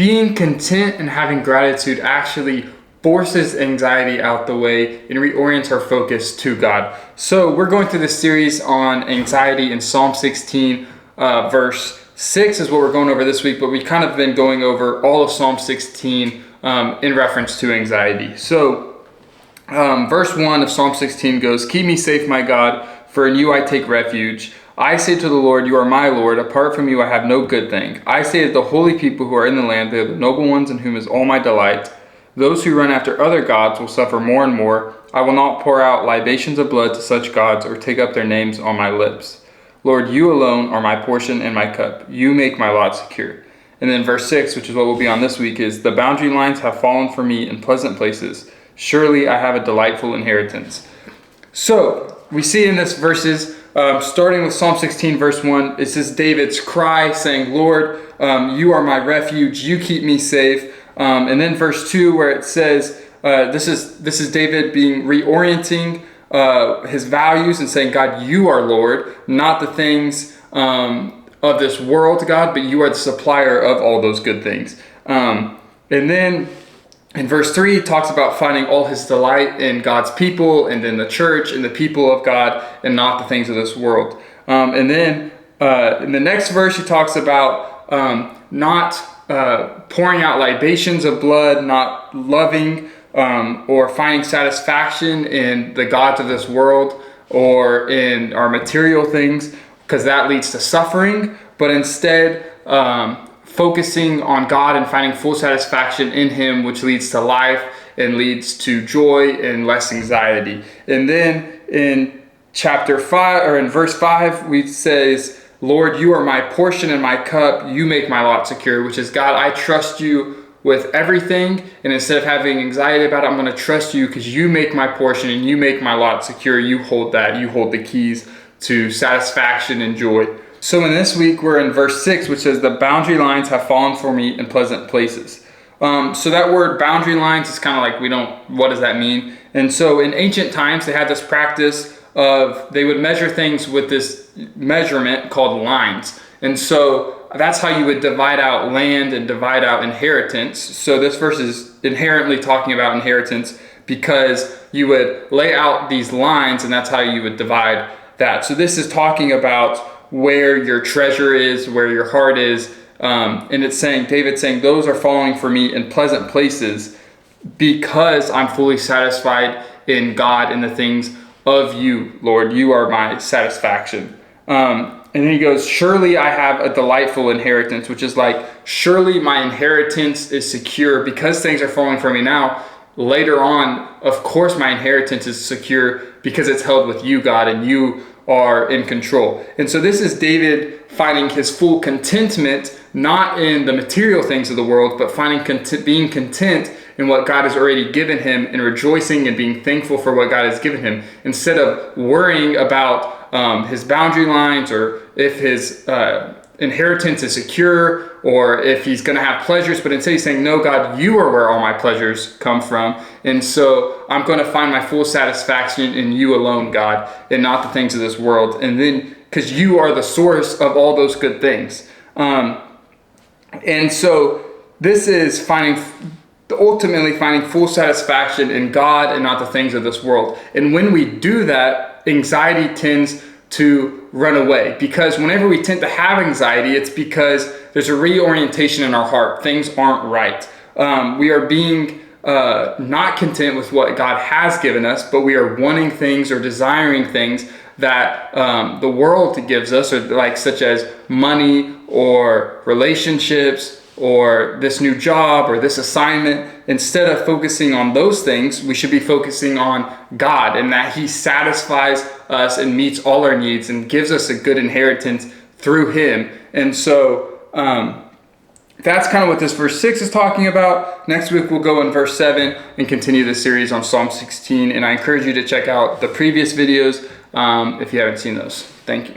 being content and having gratitude actually forces anxiety out the way and reorients our focus to God. So we're going through this series on anxiety in Psalm 16, verse 6 is what we're going over this week, but we kind of been going over all of Psalm 16 in reference to anxiety. So verse 1 of Psalm 16 goes, "Keep me safe, my God, for in you I take refuge. I say to the Lord, you are my Lord. Apart from you I have no good thing. I say to the holy people who are in the land, they are the noble ones in whom is all my delight. Those who run after other gods will suffer more and more. I will not pour out libations of blood to such gods or take up their names on my lips. Lord, you alone are my portion and my cup. You make my lot secure." And then verse 6, which is what we'll be on this week, is, "The boundary lines have fallen for me in pleasant places. Surely I have a delightful inheritance." So we see in this verses, starting with Psalm 16, verse 1, it says David's cry saying, "Lord, you are my refuge. You keep me safe." And then verse 2, where it says, this is David being reorienting his values and saying, "God, you are Lord, not the things of this world, God, but you are the supplier of all those good things." And then in verse 3, it talks about finding all his delight in God's people and in the church and the people of God and not the things of this world. And then in the next verse, he talks about not pouring out libations of blood, not loving or finding satisfaction in the gods of this world or in our material things, because that leads to suffering, but instead focusing on God and finding full satisfaction in Him, which leads to life and leads to joy and less anxiety. And then in chapter 5, or in verse 5, we says, "Lord, you are my portion and my cup. You make my lot secure," which is, God, I trust you with everything. And instead of having anxiety about it, I'm going to trust you because you make my portion and you make my lot secure. You hold that. You hold the keys to satisfaction and joy. So in this week, we're in verse 6, which says, "The boundary lines have fallen for me in pleasant places." So that word boundary lines is kind of like, what does that mean? And so in ancient times, they had this practice of, they would measure things with this measurement called lines. And so that's how you would divide out land and divide out inheritance. So this verse is inherently talking about inheritance because you would lay out these lines and that's how you would divide that. So this is talking about where your treasure is, where your heart is. And it's saying, David's saying, those are falling for me in pleasant places because I'm fully satisfied in God and the things of you, Lord. You are my satisfaction. And then he goes, "Surely I have a delightful inheritance," which is like, surely my inheritance is secure because things are falling for me now. Later on, of course, my inheritance is secure because it's held with you, God, and you are in control. And so this is David finding his full contentment, not in the material things of the world, but being content in what God has already given him and rejoicing and being thankful for what God has given him, instead of worrying about his boundary lines or if his inheritance is secure or if he's going to have pleasures, but instead he's saying, "No, God, you are where all my pleasures come from. And so I'm going to find my full satisfaction in you alone, God, and not the things of this world." And then, because you are the source of all those good things. And so this is ultimately finding full satisfaction in God and not the things of this world. And when we do that, anxiety tends to run away, because whenever we tend to have anxiety, it's because there's a reorientation in our heart. Things aren't right. We are being not content with what God has given us, but we are wanting things or desiring things that the world gives us, or like such as money or relationships or this new job or this assignment. Instead of focusing on those things, we should be focusing on God and that He satisfies us and meets all our needs and gives us a good inheritance through Him. And so that's kind of what this verse 6 is talking about. Next week we'll go in verse 7 and continue the series on Psalm 16. And I encourage you to check out the previous videos if you haven't seen those. Thank you.